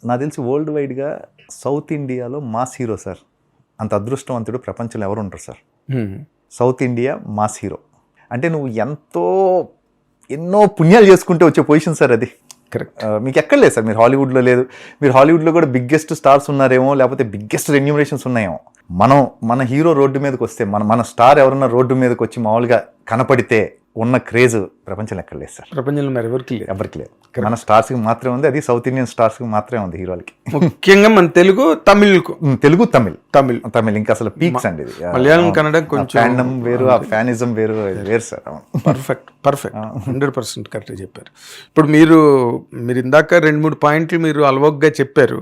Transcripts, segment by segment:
నాకు తెలిసి వరల్డ్ వైడ్గా సౌత్ ఇండియాలో మాస్ హీరో సార్. అంత అదృష్టవంతుడు ప్రపంచంలో ఎవరు ఉంటారు sir? South India mass hero అంటే నువ్వు ఎన్నో పుణ్యాలు చేసుకుంటే వచ్చే పొజిషన్ సార్ అది. కరెక్ట్. మీకు ఎక్కడ లేదు సార్. మీరు హాలీవుడ్లో లేదు. మీరు హాలీవుడ్లో కూడా బిగ్గెస్ట్ స్టార్స్ ఉన్నారేమో, లేకపోతే బిగ్గెస్ట్ రెన్యూమరేషన్స్ ఉన్నాయేమో. మన హీరో రోడ్డు మీదకి వస్తే మన స్టార్ ఎవరన్నా రోడ్డు మీదకి వచ్చి మామూలుగా కనపడితే ఉన్న క్రేజ్ ప్రపంచంలో ఎక్కడ లేదు సార్. ప్రపంచంలో మరి ఎవరికి లేదు. మన స్టార్స్కి మాత్రమే ఉంది. అది సౌత్ ఇండియన్ స్టార్స్కి మాత్రమే ఉంది, హీరోలకి. ముఖ్యంగా మన తెలుగు తమిళ్ ఇంకా అసలు పీక్స్ అండి. మలయాళం, కన్నడ కొంచెం ఫ్యాన్డమ్ వేరు, ఆ ఫ్యానిజం వేరు సార్. పర్ఫెక్ట్ 100% కరెక్ట్గా చెప్పారు. ఇప్పుడు మీరు ఇందాక 2-3 పాయింట్లు మీరు అలవోగ్గా చెప్పారు.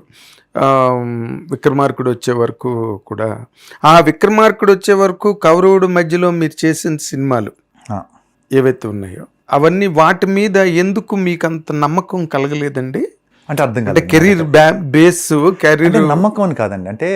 విక్రమార్కుడు వచ్చే వరకు కూడా, ఆ విక్రమార్కుడు వచ్చే వరకు కౌరవుడు మధ్యలో మీరు చేసిన సినిమాలు ఏవైతే ఉన్నాయో అవన్నీ వాటి మీద ఎందుకు మీకు అంత నమ్మకం కలగలేదండి? అంటే అర్థం కాదు. కెరీర్ బేస్ కెరీర్ నమ్మకం అని కాదండి. అంటే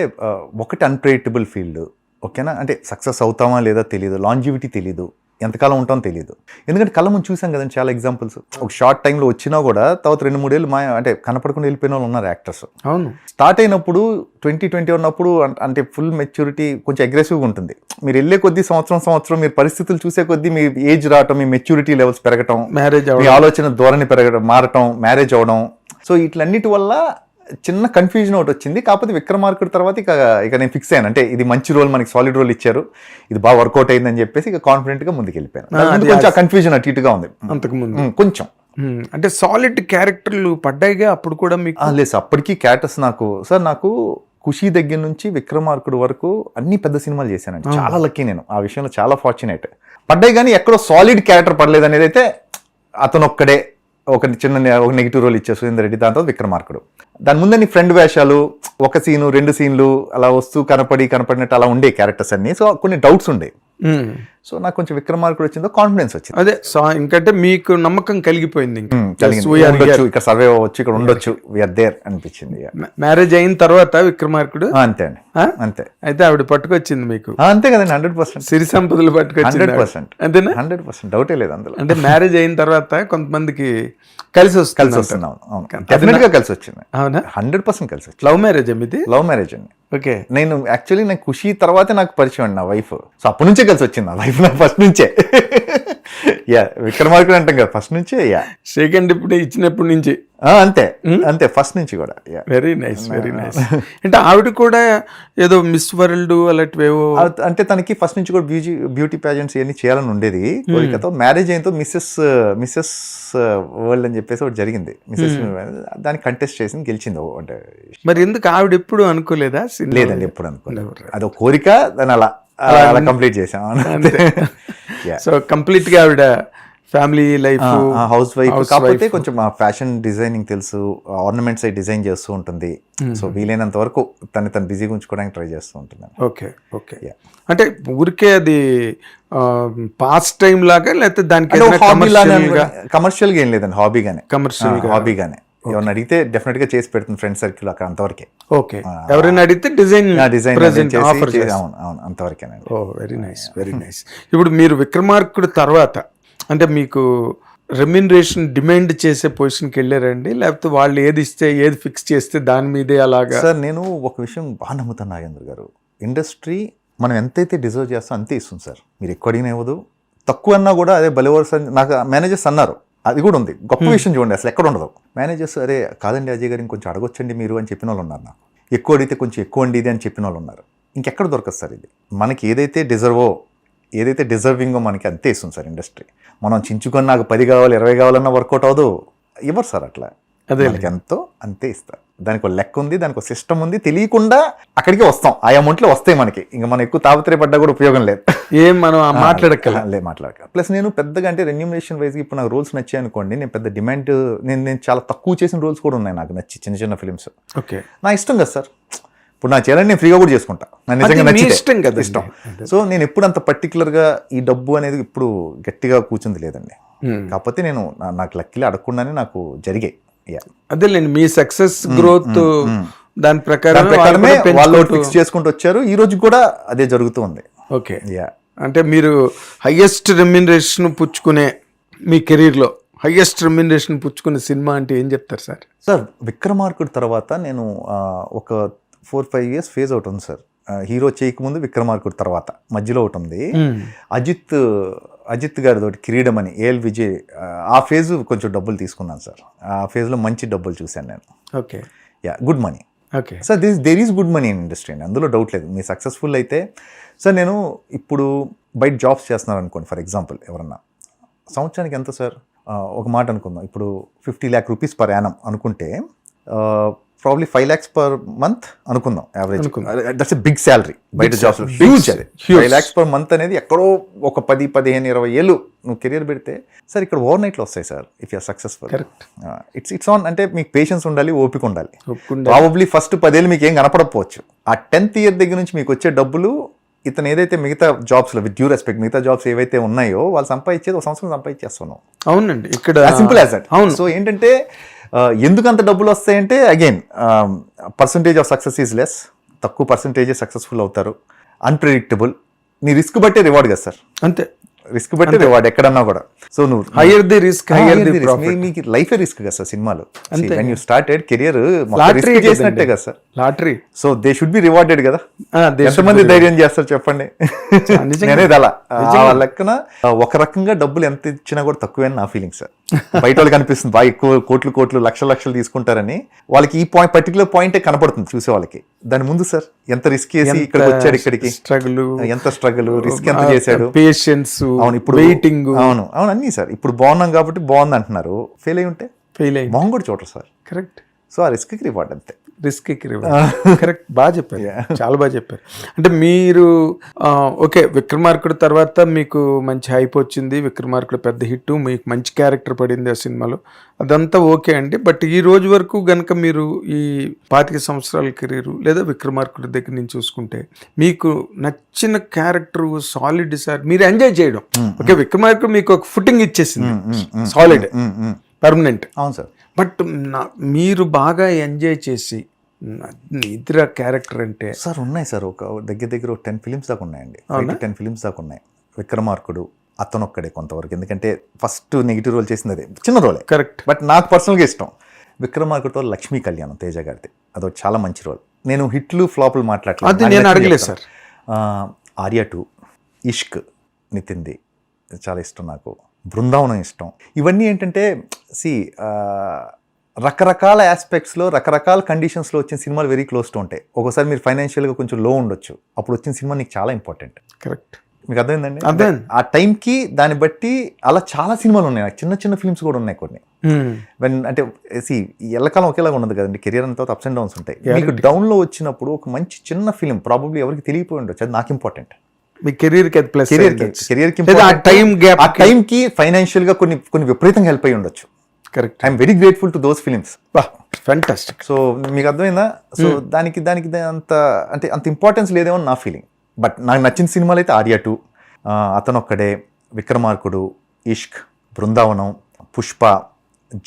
ఒకటి అన్ప్రెడిక్టబుల్ ఫీల్డ్, ఓకేనా. అంటే సక్సెస్ అవుతామా లేదా తెలియదు, లాంజివిటీ తెలియదు, ఎంతకాలం ఉంటామో తెలియదు. ఎందుకంటే కళ్ళ ముందు చూసాం కదండి చాలా ఎగ్జాంపుల్స్. ఒక షార్ట్ టైంలో వచ్చినా కూడా తర్వాత 2-3 ఏళ్ళు అంటే కనపడకుండా వెళ్ళిపోయిన వాళ్ళు ఉన్నారు యాక్టర్స్. అవును. స్టార్ట్ అయినప్పుడు 2020 ఉన్నప్పుడు అంటే ఫుల్ మెచ్యూరిటీ, కొంచెం అగ్రెసివ్గా ఉంటుంది. మీరు వెళ్ళే కొద్దీ సంవత్సరం మీరు పరిస్థితులు చూసే కొద్దీ మీ ఏజ్ రావటం, మీ మెచ్యూరిటీ లెవెల్స్ పెరగటం, మీ ఆలోచన ధోరణి మారటం, మ్యారేజ్ అవడం. సో ఇట్లన్నిటి వల్ల చిన్న కన్ఫ్యూజన్ ఒకటి వచ్చింది. కాకపోతే విక్రమార్కుడు తర్వాత ఇక నేను ఫిక్స్ అయ్యాను. అంటే ఇది మంచి రోల్, మనకి సాలిడ్ రోల్ ఇచ్చారు, ఇది బాగా వర్కౌట్ అయిందని చెప్పేసి ఇక కాన్ఫిడెంట్ గా ముందుకు వెళ్ళిపోయాను. కొంచెం కన్ఫ్యూజన్ అటు ఇటుగా ఉంది అంతకుముందు కొంచెం. అంటే సాలిడ్ క్యారెక్టర్లు పడ్డాయిగా అప్పుడు కూడా మీకు? లేదు, అప్పటికీ క్యారెక్టర్స్ నాకు ఖుషి దగ్గర నుంచి విక్రమార్కుడు వరకు అన్ని పెద్ద సినిమాలు చేశానండి. చాలా లక్కీ నేను ఆ విషయంలో, చాలా ఫార్చునేట్. పడ్డాయి కానీ ఎక్కడో సాలిడ్ క్యారెక్టర్ పడలేదు అనేది అయితే అతను ఒక్కడే ఒక నెగిటివ్ రోల్ ఇచ్చారు సురేందర్ రెడ్డి. దాంతో విక్రమార్కుడు. దాని ముందని ఫ్రెండ్ వేషాలు, ఒక సీను 2 సీన్లు అలా వస్తూ కనపడినట్టు అలా ఉండే క్యారెక్టర్స్ అన్ని. సో కొన్ని డౌట్స్ ఉండే. సో నాకు కొంచెం విక్రమార్కుడు వచ్చిందో కాన్ఫిడెన్స్ వచ్చింది. అదే ఇంకంటే మీకు నమ్మకం కలిగిపోయింది, ఇక్కడ సర్వే అవ్వచ్చు, ఇక్కడ ఉండొచ్చు, వీఆర్ దేర్ అనిపించింది. మ్యారేజ్ అయిన తర్వాత విక్రమార్కుడు అంతే అండి, అంతే. అయితే ఆవిడ పట్టుకొచ్చింది మీకు? అంతే కదండి, 100%. సిరి సంపదలు పట్టుకొచ్చింది 100%. అంతేనా? 100% డౌటే లేదు అందులో. అంటే మ్యారేజ్ అయిన తర్వాత కొంతమందికి కలిసి వస్తున్నాం. డెఫినెట్ గా కలిసి వచ్చింది. అవునా? 100% కలిసి వచ్చింది. లవ్ మ్యారేజ్ మీది? లవ్ మ్యారేజ్ అండి. ఓకే. నేను ఖుషి తర్వాతే నాకు పరిచయం అండి నా వైఫ్. సో అప్పటి నుంచే కలిసి వచ్చింది నా వైఫ్, నాకు ఫస్ట్ నుంచే. విక్రమార్కుడు అంటాం కదా, ఫస్ట్ నుంచే. సెకండ్ ఇప్పుడు ఇచ్చినప్పటి నుంచి అంతే ఫస్ట్ నుంచి కూడా. Very nice. అంటే ఆవిడ కూడా ఏదో మిస్ వరల్డ్ అలాంటివేవో, అంటే తనకి ఫస్ట్ నుంచి కూడా బ్యూటీ ప్యాజెంట్స్ ఇవన్నీ చేయాలని ఉండేది కోరికతో. మ్యారేజ్ అయినతో మిస్సెస్ వరల్డ్ అని చెప్పేసి ఒకటి జరిగింది. మిస్సెస్ దాన్ని కంటెస్ట్ చేసి గెలిచింది. అంటే మరి ఎందుకు ఆవిడ ఎప్పుడు అనుకోలేదా? లేదండి, ఎప్పుడు అనుకోలేదు. అదో కోరిక, దాన్ని అలా కంప్లీట్ చేసాం. సో కంప్లీట్ గా ఆవిడ ఫ్యామిలీ లైఫ్, హౌస్ వైఫ్. కాకపోతే కొంచెం ఫ్యాషన్ డిజైనింగ్ తెలుసు, ఆర్నమెంట్స్ అవి డిజైన్ చేస్తూ ఉంటుంది. సో వీలైనంత వరకు తను బిజీగా ఉంచుకోవడానికి ట్రై చేస్తూ ఉంటుంది. ఓకే. అంటే ఊరికే అది పాస్ట్ టైం లాగా, లేకపోతే దానికి కమర్షియల్ గా ఏం లేదండి, హాబీగానే. ఎవరిని అడిగితే డెఫినెట్ గా చేసి పెడుతుంది ఫ్రెండ్ సర్కిల్ అక్కడ, అంతవరకే. ఓకే. ఎవరైనా అడిగితే డిజైన్ అంతవరకేనండి. Very nice. ఇప్పుడు మీరు విక్రమార్కుడు తర్వాత అంటే మీకు రెమ్యునరేషన్ డిమాండ్ చేసే పొజిషన్కి వెళ్ళారండి, లేకపోతే వాళ్ళు ఏది ఇస్తే, ఏది ఫిక్స్ చేస్తే దాని మీదే అలాగా? సార్ నేను ఒక విషయం బాగా నమ్ముతాను నాగేంద్ర గారు, ఇండస్ట్రీ మనం ఎంతైతే డిజర్వ్ చేస్తాం అంతే ఇస్తుంది సార్. మీరు ఎక్కువ అడిగినా ఇవ్వదు, తక్కువ అన్నా కూడా అదే బలివర్స్ అని నాకు మేనేజర్స్ అన్నారు. అది కూడా ఉంది, గొప్ప విషయం చూడండి, అసలు ఎక్కడ ఉండదు. మేనేజర్స్ అరే కాదండి అజయ్ గారు ఇంకొంచెం అడగొచ్చండి మీరు అని చెప్పిన వాళ్ళు ఉన్నారు. నాకు ఎక్కువ అడిగితే కొంచెం ఎక్కువ అండి ఇది అని చెప్పిన వాళ్ళు ఉన్నారు. ఇంకెక్కడ దొరకదు సార్ ఇది. మనకి ఏదైతే డిజర్వింగో మనకి అంతే ఇస్తుంది సార్ ఇండస్ట్రీ. మనం చించుకొని నాకు 10 కావాలి 20 కావాలన్నా వర్కౌట్ అవ్వదు, ఇవ్వరు సార్ అట్లా. అదే ఎంతో అంతే ఇస్తారు. దానికి ఒక లెక్క ఉంది, దానికి ఒక సిస్టమ్ ఉంది, తెలియకుండా అక్కడికి వస్తాం. ఆ అమౌంట్లో వస్తాయి మనకి. ఇంకా మనం ఎక్కువ తాపత్రయపడ్డా కూడా ఉపయోగం లేదు. మనం మాట్లాడక. ప్లస్ నేను పెద్దగా అంటే రెన్యూమరేషన్ వైజ్ ఇప్పుడు నాకు రోల్స్ నచ్చాయి అనుకోండి, నేను పెద్ద డిమాండ్, నేను చాలా తక్కువ చేసిన రోల్స్ కూడా ఉన్నాయి నాకు నచ్చి, చిన్న ఫిల్మ్స్. ఓకే. నా ఇష్టం కదా సార్, ఇప్పుడు నా చేయాలని నేను ఫ్రీగా కూడా చేసుకుంటా, నా నిజంగా నచ్చితే ఇష్టం. సో నేను ఎప్పుడు అంత పర్టికులర్గా ఈ డబ్బు అనేది ఇప్పుడు గట్టిగా కూర్చుంది లేదండి. కాకపోతే నేను నాకు లక్కీలో అడగకుండానే నాకు జరిగాయి. అదేలేండి, మీ సక్సెస్ గ్రోత్ దాని ప్రకారం వాళ్ళు ఫిక్స్ చేసుకుంటూ వచ్చారు. ఈ రోజు కూడా అదే జరుగుతూ ఉంది. ఓకే. అంటే మీరు హైయెస్ట్ రెమ్యునరేషన్ పుచ్చుకునే మీ కెరీర్లో హైయెస్ట్ రెమ్యునరేషన్ పుచ్చుకున్న సినిమా అంటే ఏం చెప్తారు సార్? సార్ విక్రమార్కుడు తర్వాత నేను ఒక 4-5 years ఫేజ్ అవుట్ ఉంది సార్. హీరో చేయకముందు విక్రమార్కుడు తర్వాత మధ్యలో ఒకటి ఉంది. అజిత్ గారితో కిరీడం అని ఏఎల్ విజయ్, ఆ ఫేజ్ కొంచెం డబ్బులు తీసుకున్నాను సార్. ఆ ఫేజ్లో మంచి డబ్బులు చూశాను నేను. Okay, yeah, good money. Okay sir there is good money in industry అండి, అందులో డౌట్ లేదు. మీరు సక్సెస్ఫుల్ అయితే సార్, నేను ఇప్పుడు బయట జాబ్స్ చేస్తున్నారు అనుకోండి, ఫర్ ఎగ్జాంపుల్ ఎవరన్నా సంవత్సరానికి ఎంత సార్, ఒక మాట అనుకుందాం, ఇప్పుడు 50 lakh rupees per annum అనుకుంటే ప్రాబ్లీ 5 lakhs per month అనుకుందాం average. That's a big salary బయట జాబ్స్, హ్యూజ్ అది. 5 lakhs per month అనేది ఎక్కడో ఒక 10, 15, 20 ఏళ్ళు నువ్వు కెరియర్ పెడితే సార్ ఇక్కడ ఓవర్ నైట్లో వస్తాయి sir if you're successful. It's on, అంటే మీకు పేషెన్స్ ఉండాలి, ఓపిక ఉండాలి. ప్రాబబ్లీ ఫస్ట్ 10 ఏళ్ళు మీకు ఏం కనపడకపోవచ్చు. ఆ 10th year దగ్గర నుంచి మీకు వచ్చే డబ్బులు ఇతను ఏదైతే మిగతా జాబ్స్లో విత్ డ్యూ రెస్పెక్ట్ మిగతా జాబ్స్ ఏవైతే ఉన్నాయో వాళ్ళు సంపాదించేది ఒక సంవత్సరం సంపాదించేస్తున్నాం. అవునండి, ఇక్కడ సింపుల్ యాజ్ దట్. అవును. సో ఏంటంటే ఎందుకు అంత డబ్బులు వస్తాయంటే again percentage of success is less, తక్కువ పర్సంటేజే సక్సెస్ఫుల్ అవుతారు. అన్ప్రెడిక్టబుల్, నీ రిస్క్ బట్టే రివార్డ్ కదా సార్. అంతే, రిస్క్ బట్టి రివార్డ్ ఎక్కడన్నా కూడా. సో నువ్వు hire the risk, hire the profit. మీకు లైఫ్ రిస్క్ కదా సార్ సినిమాలు. When you started career risk చేసినట్టే కదా sir, lottery. So they should be rewarded కదా. ఎంతమంది ధైర్యం చేస్తారు చెప్పండి. నేనేది అలా లెక్కన ఒక రకంగా డబ్బులు ఎంత ఇచ్చినా కూడా తక్కువే నా ఫీలింగ్ సార్. బయట వాళ్ళకి అనిపిస్తుంది బాగా ఎక్కువ కోట్లు లక్షలు తీసుకుంటారని, వాళ్ళకి ఈ పాయింట్ పర్టికులర్ పాయింటే కనపడుతుంది చూసే వాళ్ళకి. దాని ముందు సార్ ఎంత రిస్క్ చేసి ఇక్కడికి వచ్చాడు, ఇక్కడికి ఎంత స్ట్రగుల్, రిస్క్ ఎంత చేశాడు, పేషెన్స్. అవును, ఇప్పుడు వెయిటింగ్. అవును అన్నీ సార్. ఇప్పుడు బాగున్నాం కాబట్టి బాగుంది అంటున్నారు, ఫెయిల్ అయి ఉంటే మొహం కూడా చూడరు సార్. కరెక్ట్. సో ఆ రిస్క్ కి రివార్డ్ అంతే. రిస్క్ కరెక్ట్, బాగా చెప్పారు, చాలా బాగా చెప్పారు. అంటే మీరు ఓకే, విక్రమార్కుడు తర్వాత మీకు మంచి హైప్ వచ్చింది, విక్రమార్కుడు పెద్ద హిట్, మీకు మంచి క్యారెక్టర్ పడింది ఆ సినిమాలో, అదంతా ఓకే అండి. బట్ ఈ రోజు వరకు గనక మీరు ఈ 25 సంవత్సరాల కెరీర్ లేదా విక్రమార్కుడి దగ్గర నుంచి చూసుకుంటే మీకు నచ్చిన క్యారెక్టర్ సాలిడ్ సార్, మీరు ఎంజాయ్ చేయడం. ఓకే, విక్రమార్కుడు మీకు ఒక ఫుటింగ్ ఇచ్చేసింది, సాలిడ్, పర్మనెంట్. అవును సార్. బట్ మీరు బాగా ఎంజాయ్ చేసి ఇతర క్యారెక్టర్ అంటే సార్ ఉన్నాయి సార్. ఒక దగ్గర 10 films దాకా ఉన్నాయండి. 10 films దాకా ఉన్నాయి. విక్రమార్కుడు అతనొక్కడే కొంతవరకు, ఎందుకంటే ఫస్ట్ నెగిటివ్ రోల్ చేసింది అదే, చిన్న రోలే కరెక్ట్, బట్ నాకు పర్సనల్గా ఇష్టం. విక్రమార్కుడితో లక్ష్మీ కళ్యాణం తేజ గారిది, అదొక చాలా మంచి రోల్. నేను హిట్లు ఫ్లాపులు మాట్లాడలేదు, నేను అడగలేదు సార్. ఆర్యా 2, ఇష్క్ నితిన్ది చాలా ఇష్టం నాకు, బృందావనం ఇష్టం. ఇవన్నీ ఏంటంటే రకరకాల ఆస్పెక్ట్స్లో రకరకాల కండిషన్స్లో వచ్చిన సినిమాలు వెరీ క్లోజ్ టు ఉంటాయి. ఒకసారి మీరు ఫైనాన్షియల్గా కొంచెం లో ఉండొచ్చు, అప్పుడు వచ్చిన సినిమా నీకు చాలా ఇంపార్టెంట్. కరెక్ట్, మీకు అర్థమైందండి. ఆ టైంకి దాన్ని బట్టి అలా చాలా సినిమాలు ఉన్నాయి. నాకు చిన్న ఫిల్మ్స్ కూడా ఉన్నాయి కొన్ని. అంటే ఎల్లకాలం ఒకేలాగా ఉండదు కదండి, కెరియర్ అంతా అప్స్ అండ్ డౌన్స్ ఉంటాయి. మీకు డౌన్లో వచ్చినప్పుడు ఒక మంచి చిన్న ఫిలిం ప్రాబబ్లీ ఎవరికి తెలియపోయి ఉండొచ్చు, అది నాకు ఇంపార్టెంట్. మీ కెరీర్కి ఫైనాన్షియల్ గా కొన్ని విపరీతంగా హెల్ప్ అయ్యి ఉండొచ్చు. Correct, I'm very grateful to those films. Fantastic. So మీకు అర్థమైందా? సో దానికి అంత ఇంపార్టెన్స్ లేదేమో నా ఫీలింగ్. బట్ నాకు నచ్చిన సినిమాలు అయితే ఆర్యా 2, అతనొక్కడే, విక్రమార్కుడు, ఇష్క్, బృందావనం, పుష్ప,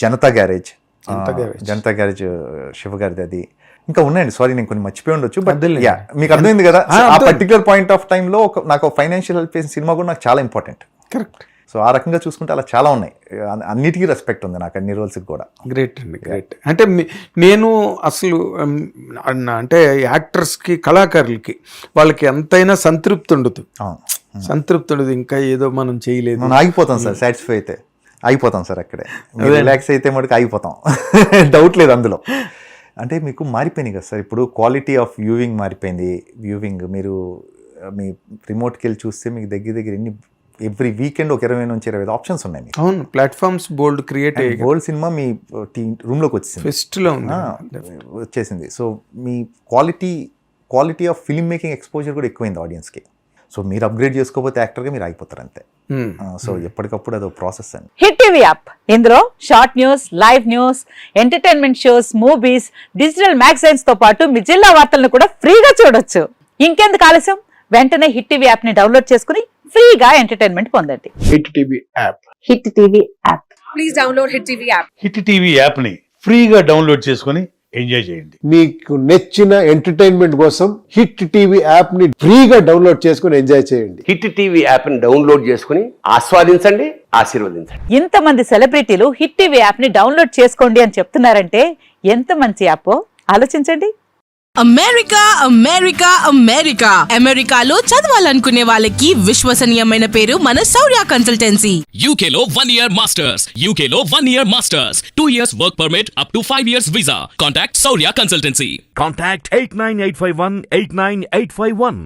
జనతా గ్యారేజ్ శివ గారిది, అది ఇంకా ఉన్నాయండి. సారీ నేను కొన్ని మర్చిపోయి ఉండొచ్చు, బట్ మీకు అర్థమైంది కదా. ఆ పర్టికులర్ పాయింట్ ఆఫ్ టైంలో నాకు ఫైనాన్షియల్ హెల్ప్ చేసిన సినిమా కూడా నాకు చాలా ఇంపార్టెంట్. కరెక్ట్. సో ఆ రకంగా చూసుకుంటే అలా చాలా ఉన్నాయి, అన్నిటికీ రెస్పెక్ట్ ఉంది నాకు, అన్ని రోల్స్కి కూడా. గ్రేట్ అండి, గ్రేట్. అంటే నేను అసలు అంటే యాక్టర్స్కి, కళాకారులకి వాళ్ళకి ఎంతైనా సంతృప్తి ఉండదు, ఇంకా ఏదో మనం చేయలేదు, మనం ఆగిపోతాం సార్. సాటిస్ఫై అయితే ఆగిపోతాం సార్ అక్కడే, రిలాక్స్ అయితే మటుకు ఆగిపోతాం, డౌట్ లేదు అందులో. అంటే మీకు మారిపోయినాయి కదా సార్, ఇప్పుడు క్వాలిటీ ఆఫ్ వ్యూవింగ్ మారిపోయింది. మీరు మీ రిమోట్కి వెళ్ళి చూస్తే మీకు దగ్గర ఎవ్రీ వీకెండ్ ఒక 20 నుంచి 25 ఆప్షన్స్ ఉన్నాయి. అవును, ప్లాట్ఫామ్స్ బోల్డ్ క్రియేట్ అయ్యి బోల్డ్ సినిమా మీ రూమ్లోకి వచ్చింది, ఫెస్ట్లో వచ్చేసింది. So me quality of film making exposure కూడా ఎక్కువైంది ఆడియన్స్కి. సో మీరు అప్గ్రేడ్ చేసుకోకపోతే యాక్టర్గా మీరు అయిపోతారు అంతే. సో ఎప్పటికప్పుడు అదో ప్రాసెస్ అండి. హిట్ టీవీ యాప్, ఇందులో short news, live news, entertainment shows, movies, digital magazines తో పాటు మీ జిల్లా వార్తలను కూడా ఫ్రీగా చూడొచ్చు. ఇంకెందుకు ఆలస్యం, వెంటనే హిట్ టీవీ యాప్ ని డౌన్లోడ్ చేసుకుని ఫ్రీగా ఎంటర్టైన్మెంట్ పొందండి. Hit TV app, hit TV app, please download hit TV app. Hit TV app ని ఫ్రీగా డౌన్లోడ్ చేసుకొని ఎంజాయ్ చేయండి. మీకు నచ్చిన ఎంటర్టైన్మెంట్ కోసం హిట్ టీవీ యాప్ ని ఫ్రీగా డౌన్లోడ్ చేసుకుని ఎంజాయ్ చేయండి. హిట్ టీవీ యాప్ని డౌన్లోడ్ చేసుకుని ఆస్వాదించండి, ఆశీర్వదించండి. ఇంతమంది సెలబ్రిటీలు హిట్ టీవీ యాప్ ని డౌన్లోడ్ చేసుకోండి అని చెప్తున్నారంటే ఎంత మంచి యాప్ ఆలోచించండి. అమెరికా అమెరికా అమెరికా అమెరికాలో చదవాలనుకునే వాళ్ళకి విశ్వసనీయమైన పేరు మన శౌర్య కన్సల్టెన్సీ. UK లో 1 year masters. UK లో 1 year masters. 2 years work permit up to 5 years visa. Contact Saurya Consultancy. Contact 89851 89851.